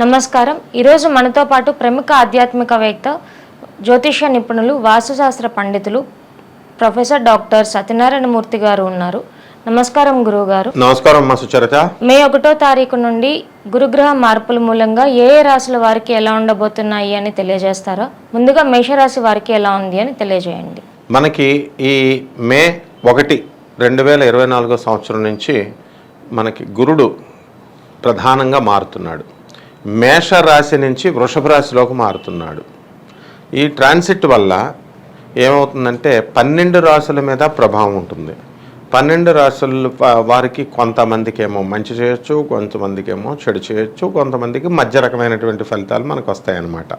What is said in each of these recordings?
నమస్కారం. ఈరోజు మనతో పాటు ప్రముఖ ఆధ్యాత్మికవేత్త, జ్యోతిష్య నిపుణులు, వాస్తుశాస్త్ర పండితులు ప్రొఫెసర్ డాక్టర్ సత్యనారాయణమూర్తి గారు ఉన్నారు. నమస్కారం గురువు గారు. నమస్కారం అమ్మా సుచరిత. మే 1వ తారీఖు నుండి గురుగ్రహ మార్పుల మూలంగా ఏ రాశుల వారికి ఎలా ఉండబోతున్నాయి అని తెలియజేస్తారా? ముందుగా మేషరాశి వారికి ఎలా ఉంది అని తెలియజేయండి. మనకి ఈ మే 1, 2024 సంవత్సరం నుంచి మనకి గురుడు ప్రధానంగా మారుతున్నాడు. మేషరాశి నుంచి వృషభ రాశిలోకి మారుతున్నాడు. ఈ ట్రాన్సిట్ వల్ల ఏమవుతుందంటే 12 రాశుల మీద ప్రభావం ఉంటుంది. 12 రాశుల వారికి కొంతమందికి ఏమో మంచి చేయొచ్చు, కొంతమందికి ఏమో చెడు చేయొచ్చు, కొంతమందికి మధ్య రకమైనటువంటి ఫలితాలు మనకు వస్తాయన్నమాట.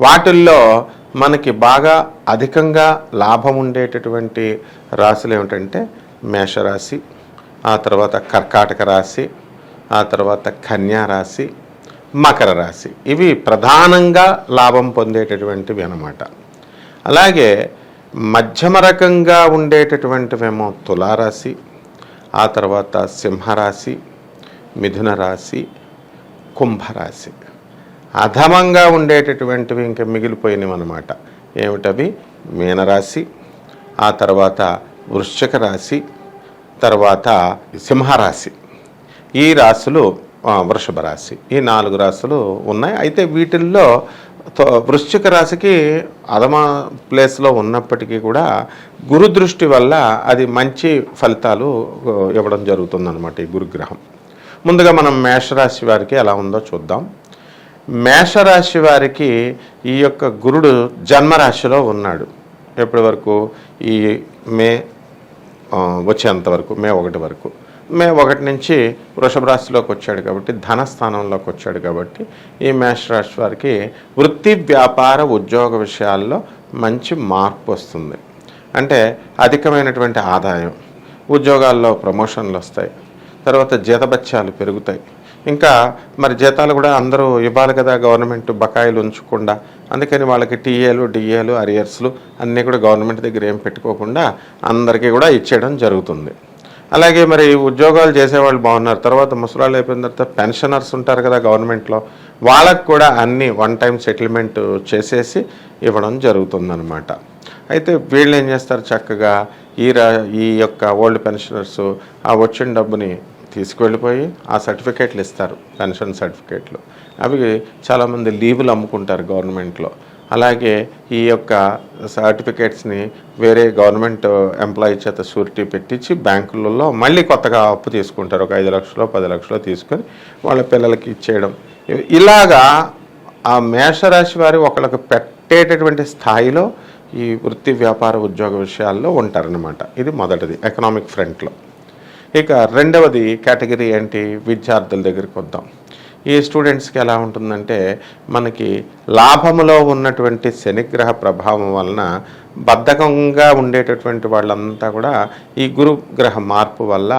వాటిల్లో మనకి బాగా అధికంగా లాభం ఉండేటటువంటి రాశులు ఏమిటంటే మేషరాశి, ఆ తర్వాత కర్కాటక రాశి, ఆ తర్వాత కన్యా రాశి, మకర రాశి. ఇవి ప్రధానంగా లాభం పొందేటటువంటివి అన్నమాట. అలాగే మధ్యమ రకంగా ఉండేటటువంటివేమో తులారాశి, ఆ తర్వాత సింహరాశి, మిథున రాశి, కుంభరాశి. అధమంగా ఉండేటటువంటివి ఇంకా మిగిలిపోయినవి అన్నమాట. ఏమిటవి? మీనరాశి, ఆ తర్వాత వృశ్చిక రాశి, తర్వాత సింహరాశి. ఈ రాశులు వృషభ రాశి. ఈ 4 రాశులు ఉన్నాయి. అయితే వీటిల్లో వృశ్చిక రాశికి అధమ ప్లేస్లో ఉన్నప్పటికీ కూడా గురు దృష్టి వల్ల అది మంచి ఫలితాలు ఇవ్వడం జరుగుతుందన్నమాట ఈ గురుగ్రహం. ముందుగా మనం మేషరాశి వారికి ఎలా ఉందో చూద్దాం. మేషరాశి వారికి ఈ యొక్క గురుడు జన్మరాశిలో ఉన్నాడు. ఎప్పటి వరకు? ఈ మే వచ్చేంత వరకు, మే 1 వరకు. మే 1 నుంచి వృషభ రాశిలోకి వచ్చాడు కాబట్టి, ధనస్థానంలోకి వచ్చాడు కాబట్టి ఈ మేషరాశి వారికి వృత్తి, వ్యాపార, ఉద్యోగ విషయాల్లో మంచి మార్పు వస్తుంది. అంటే అధికమైనటువంటి ఆదాయం, ఉద్యోగాల్లో ప్రమోషన్లు వస్తాయి, తర్వాత జీతభత్యాలు పెరుగుతాయి. ఇంకా మరి జీతాలు కూడా అందరూ ఇవ్వాలి కదా, గవర్నమెంట్ బకాయిలు ఉంచకుండా. అందుకని వాళ్ళకి టీఏలు, డిఏలు, అరియర్స్లు అన్నీ కూడా గవర్నమెంట్ దగ్గర ఏం పెట్టుకోకుండా అందరికీ కూడా ఇచ్చేయడం జరుగుతుంది. అలాగే మరి ఉద్యోగాలు చేసేవాళ్ళు బాగున్నారు. తర్వాత ముసలాళ్ళు అయిపోయిన తర్వాత పెన్షనర్స్ ఉంటారు కదా గవర్నమెంట్లో, వాళ్ళకు కూడా అన్నీ వన్ టైం సెటిల్మెంట్ చేసేసి ఇవ్వడం జరుగుతుందన్నమాట. అయితే వీళ్ళు ఏం చేస్తారు? చక్కగా ఈ యొక్క ఓల్డ్ పెన్షనర్స్ ఆ వచ్చిన డబ్బుని తీసుకువెళ్ళిపోయి ఆ సర్టిఫికేట్లు ఇస్తారు, పెన్షన్ సర్టిఫికేట్లు. అవి చాలామంది లీవులు అమ్ముకుంటారు గవర్నమెంట్లో. అలాగే ఈ యొక్క సర్టిఫికేట్స్ని వేరే గవర్నమెంట్ ఎంప్లాయీ చేత షూరిటీ పెట్టించి బ్యాంకులలో మళ్ళీ కొత్తగా అప్పు తీసుకుంటారు. ఒక 5 లక్షలు 10 లక్షలు తీసుకొని వాళ్ళ పిల్లలకి ఇచ్చేయడం. ఇలాగా ఆ మేషరాశి వారి ఒకళ్ళకి పెట్టేటటువంటి స్థాయిలో ఈ వృత్తి, వ్యాపార, ఉద్యోగ విషయాల్లో ఉంటారనమాట. ఇది మొదటిది ఎకనామిక్ ఫ్రంట్లో. ఇక రెండవది కేటగిరీ ఏంటి? విద్యార్థుల దగ్గరికి వద్దాం. ఈ స్టూడెంట్స్కి ఎలా ఉంటుందంటే, మనకి లాభములో ఉన్నటువంటి శనిగ్రహ ప్రభావం వలన బద్ధకంగా ఉండేటటువంటి వాళ్ళంతా కూడా ఈ గురుగ్రహ మార్పు వల్ల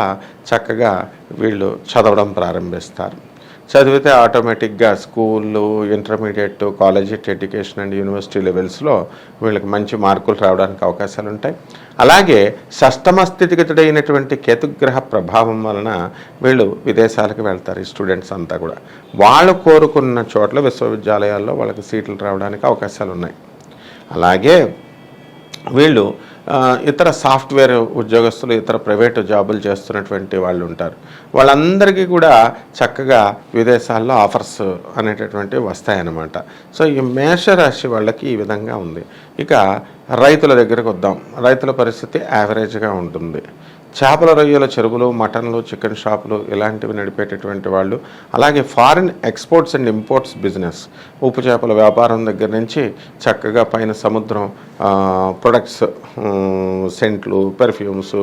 చక్కగా వీళ్ళు చదవడం ప్రారంభిస్తారు. చదివితే ఆటోమేటిక్గా స్కూళ్ళు, intermediate, collegiate education and university లెవెల్స్లో వీళ్ళకి మంచి మార్కులు రావడానికి అవకాశాలు ఉంటాయి. అలాగే షష్టమ స్థితిగతుడైనటువంటి కేతుగ్రహ ప్రభావం వలన వీళ్ళు విదేశాలకు వెళ్తారు. ఈ స్టూడెంట్స్ అంతా కూడా వాళ్ళు కోరుకున్న చోట్ల విశ్వవిద్యాలయాల్లో వాళ్ళకి సీట్లు రావడానికి అవకాశాలు ఉన్నాయి. అలాగే వీళ్ళు ఇతర సాఫ్ట్వేర్ ఉద్యోగస్తులు, ఇతర ప్రైవేటు జాబులు చేస్తున్నటువంటి వాళ్ళు ఉంటారు. వాళ్ళందరికీ కూడా చక్కగా విదేశాల్లో ఆఫర్స్ అనేటటువంటివి వస్తాయన్నమాట. సో ఈ మేషరాశి వాళ్ళకి ఈ విధంగా ఉంది. ఇక రైతుల దగ్గరకు వద్దాం. రైతుల పరిస్థితి యావరేజ్గా ఉంటుంది. చేపల రొయ్యల చెరువులు, మటన్లు, చికెన్ షాపులు ఇలాంటివి నడిపేటటువంటి వాళ్ళు, అలాగే foreign exports and imports business, ఉప్పు చేపల వ్యాపారం దగ్గర నుంచి చక్కగా పైన సముద్రం ప్రొడక్ట్స్, సెంట్లు, పెర్ఫ్యూమ్స్,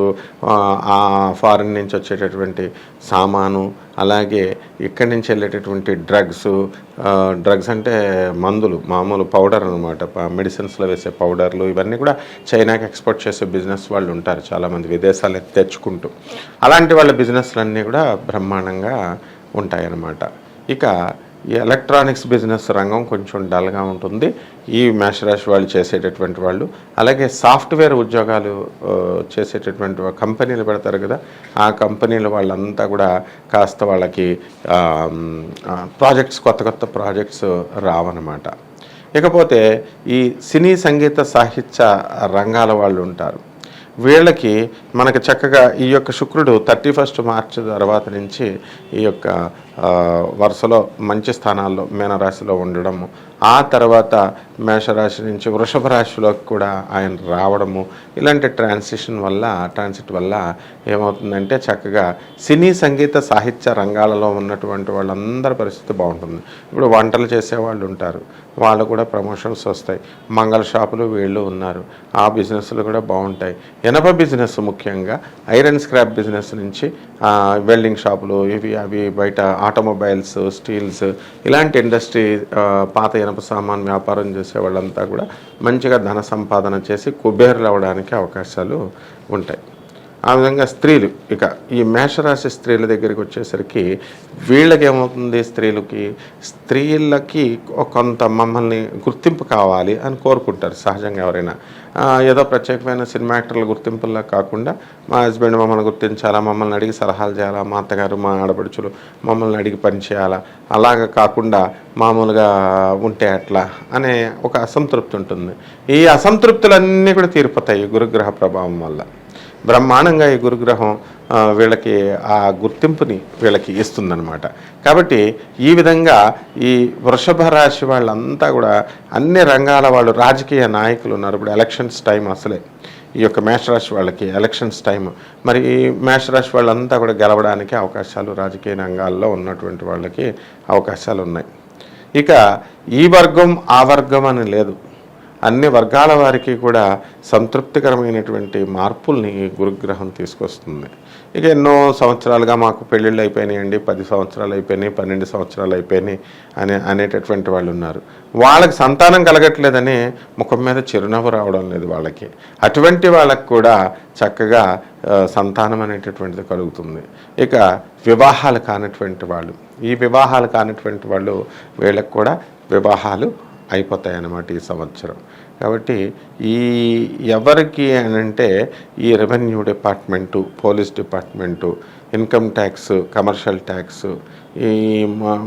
ఆ ఫారిన్ నుంచి వచ్చేటటువంటి సామాను, అలాగే ఇక్కడి నుంచి వెళ్ళేటటువంటి డ్రగ్స్ అంటే మందులు, మామూలు పౌడర్ అనమాట, మెడిసిన్స్లో వేసే పౌడర్లు, ఇవన్నీ కూడా చైనాకి ఎక్స్పోర్ట్ చేసే బిజినెస్ వాళ్ళు ఉంటారు చాలామంది, విదేశాలకు తెచ్చుకుంటూ. అలాంటి వాళ్ళ బిజినెస్లన్నీ కూడా బ్రహ్మాండంగా ఉంటాయన్నమాట. ఇక ఈ ఎలక్ట్రానిక్స్ బిజినెస్ రంగం కొంచెం డల్గా ఉంటుంది ఈ మేషరాశి వాళ్ళు చేసేటటువంటి వాళ్ళు. అలాగే సాఫ్ట్వేర్ ఉద్యోగాలు చేసేటటువంటి కంపెనీలు పెడతారు కదా, ఆ కంపెనీల వాళ్ళంతా కూడా కాస్త వాళ్ళకి ప్రాజెక్ట్స్ కొత్త కొత్త ప్రాజెక్ట్స్ రావన్నమాట. ఇకపోతే ఈ సినీ సంగీత సాహిత్య రంగాల వాళ్ళు ఉంటారు, వీళ్ళకి మనకి చక్కగా ఈ యొక్క శుక్రుడు 31 మార్చి తర్వాత నుంచి ఈ యొక్క వరుసలో మంచి స్థానాల్లో మీనరాశిలో ఉండడము, ఆ తర్వాత మేషరాశి నుంచి వృషభ రాశిలోకి కూడా ఆయన రావడము, ఇలాంటి ట్రాన్సిట్ వల్ల ఏమవుతుందంటే చక్కగా సినీ సంగీత సాహిత్య రంగాలలో ఉన్నటువంటి వాళ్ళందరి పరిస్థితి బాగుంటుంది. ఇప్పుడు వంటలు చేసేవాళ్ళు ఉంటారు, వాళ్ళు కూడా ప్రమోషన్స్ వస్తాయి. మంగళ షాపులు వీళ్ళు ఉన్నారు, ఆ బిజినెస్లు కూడా బాగుంటాయి. ఇనప బిజినెస్ ముఖ్యంగా ఐరన్ స్క్రాప్ బిజినెస్ నుంచి వెల్డింగ్ షాపులు ఇవి అవి బయట ఆటోమొబైల్స్, స్టీల్స్ ఇలాంటి ఇండస్ట్రీ పాత ఇనప సామాన్ వ్యాపారం చేసే వాళ్ళంతా కూడా మంచిగా ధన సంపాదన చేసి కుబేరులు అవ్వడానికి అవకాశాలు ఉంటాయి. ఆ విధంగా స్త్రీలు, ఇక ఈ మేషరాశి స్త్రీల దగ్గరికి వచ్చేసరికి వీళ్ళకి ఏమవుతుంది, స్త్రీలకి కొంత మమ్మల్ని గుర్తింపు కావాలి అని కోరుకుంటారు సహజంగా. ఎవరైనా ఏదో ప్రత్యేకమైన సినిమా యాక్టర్ల గుర్తింపులా కాకుండా మా హస్బెండ్ మమ్మల్ని గుర్తించాలా, మమ్మల్ని అడిగి సలహాలు చేయాలా, మా అత్తగారు మా ఆడపడుచులు మమ్మల్ని అడిగి పని చేయాలా, అలాగా కాకుండా మామూలుగా ఉంటే అట్లా అనే ఒక అసంతృప్తి ఉంటుంది. ఈ అసంతృప్తులన్నీ కూడా తీరిపోతాయి గురుగ్రహ ప్రభావం వల్ల. బ్రహ్మాండంగా ఈ గురుగ్రహం వీళ్ళకి ఆ గుర్తింపుని వీళ్ళకి ఇస్తుందన్నమాట. కాబట్టి ఈ విధంగా ఈ వృషభ రాశి వాళ్ళంతా కూడా అన్ని రంగాల వాళ్ళు, రాజకీయ నాయకులు ఉన్నారు. ఇప్పుడు ఎలక్షన్స్ టైం, అసలే ఈ యొక్క మేషరాశి వాళ్ళకి ఎలక్షన్స్ టైం. మరి ఈ మేషరాశి వాళ్ళంతా కూడా గెలవడానికి అవకాశాలు రాజకీయ రంగాల్లో ఉన్నటువంటి వాళ్ళకి అవకాశాలు ఉన్నాయి. ఇక ఈ వర్గం ఆ వర్గం అని లేదు, అన్ని వర్గాల వారికి కూడా సంతృప్తికరమైనటువంటి మార్పుల్ని గురుగ్రహం తీసుకొస్తుంది. ఇక ఎన్నో సంవత్సరాలుగా మాకు పెళ్ళిళ్ళు అయిపోయినాయండి, 10 సంవత్సరాలు అయిపోయినాయి, 12 సంవత్సరాలు అయిపోయినాయి అనేటటువంటి వాళ్ళు ఉన్నారు. వాళ్ళకి సంతానం కలగట్లేదని ముఖం మీద చిరునవ్వు రావడం లేదు వాళ్ళకి. అటువంటి వాళ్ళకు కూడా చక్కగా సంతానం అనేటటువంటిది కలుగుతుంది. ఇక వివాహాలు కానటువంటి వాళ్ళు, ఈ వివాహాలు కానటువంటి వాళ్ళు వీళ్ళకి కూడా వివాహాలు అయిపోతాయి అన్నమాట ఈ సంవత్సరం. కాబట్టి ఈ ఎవరికి అని అంటే ఈ revenue department, police department, income tax, commercial tax, ఈ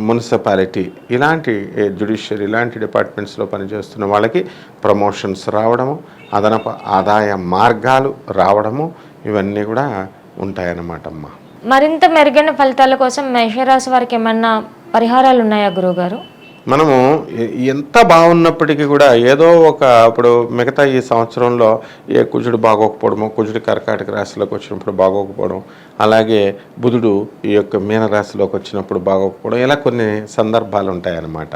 మున్సిపాలిటీ, ఇలాంటి జ్యుడిషియరీ ఇలాంటి డిపార్ట్మెంట్స్లో పనిచేస్తున్న వాళ్ళకి ప్రమోషన్స్ రావడము, అదనపు ఆదాయ మార్గాలు రావడము, ఇవన్నీ కూడా ఉంటాయన్నమాట అమ్మ. మరింత మెరుగైన ఫలితాల కోసం మేషరాశి వారికి ఏమన్నా పరిహారాలు ఉన్నాయా గురువుగారు? మనము ఎంత బాగున్నప్పటికీ కూడా ఏదో ఒక ఇప్పుడు మిగతా ఈ సంవత్సరంలో ఏ కుజుడు బాగోకపోవడము, కుజుడు కర్కాటక రాశిలోకి వచ్చినప్పుడు బాగోకపోవడం, అలాగే బుధుడు ఈ యొక్క మీనరాశిలోకి వచ్చినప్పుడు బాగోకపోవడం, ఇలా కొన్ని సందర్భాలు ఉంటాయన్నమాట.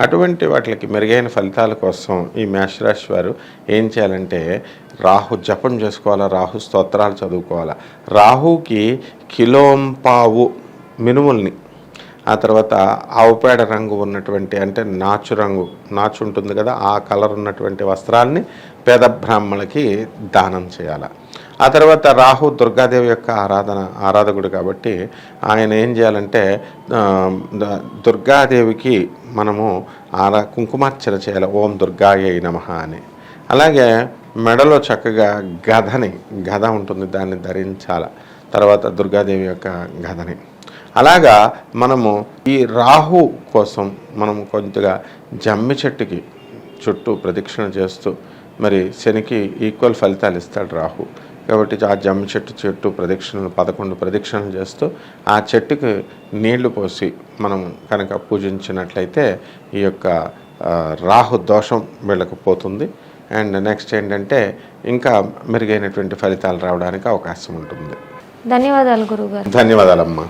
అటువంటి వాటికి మెరుగైన ఫలితాల కోసం ఈ మేషరాశి వారు ఏం చేయాలంటే రాహు జపం చేసుకోవాలా, రాహు స్తోత్రాలు చదువుకోవాలా. రాహుకి కిలోంపావు మినుముల్ని, ఆ తర్వాత ఆవుపేడ రంగు ఉన్నటువంటి, అంటే నాచు ఉంటుంది కదా, ఆ కలర్ ఉన్నటువంటి వస్త్రాల్ని పేద బ్రాహ్మణులకి దానం చేయాలి. ఆ తర్వాత రాహు దుర్గాదేవి యొక్క ఆరాధకుడు కాబట్టి ఆయన ఏం చేయాలంటే దుర్గాదేవికి మనము కుంకుమార్చన చేయాలి, ఓం దుర్గాయై నమః అని. అలాగే మెడలో చక్కగా గద ఉంటుంది, దాన్ని ధరించాలి. తర్వాత దుర్గాదేవి యొక్క గదని. అలాగా మనము ఈ రాహు కోసం మనము కొంచెంగా జమ్మి చెట్టుకి చుట్టూ ప్రదక్షిణ చేస్తూ, మరి శనికి ఈక్వల్ ఫలితాలు ఇస్తాడు రాహు కాబట్టి ఆ జమ్మి చెట్టు చుట్టూ 11 ప్రదక్షిణలు చేస్తూ ఆ చెట్టుకి నీళ్లు పోసి మనం కనుక పూజించినట్లయితే ఈ యొక్క రాహు దోషం వీళ్ళకు పోతుంది. అండ్ నెక్స్ట్ ఏంటంటే ఇంకా మెరుగైనటువంటి ఫలితాలు రావడానికి అవకాశం ఉంటుంది. ధన్యవాదాలు గురువుగారు. ధన్యవాదాలమ్మా.